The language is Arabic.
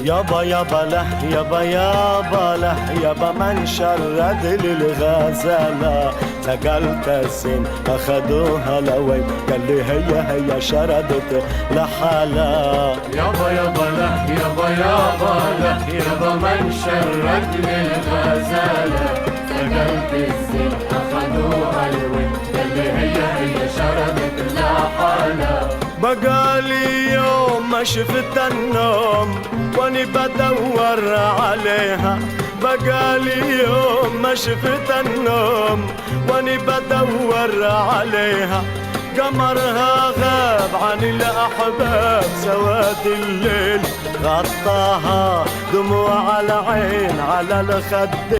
يابا يابا له يابا يابا له يابا من شرد للغزالة سقلت السن أخذوها لوين قال لي هي شردت لحالة يابا يابا له يابا يابا له يابا من شرد للغزالة سقلت السن أخذوها لوين قال لي هي شردت لحالة. بقالي يوم ما شفت النوم واني بدور عليها بقالي يوم ما شفت النوم واني بدور عليها قمرها غاب عن الأحباب سواد الليل غطاها دموع العين على الخد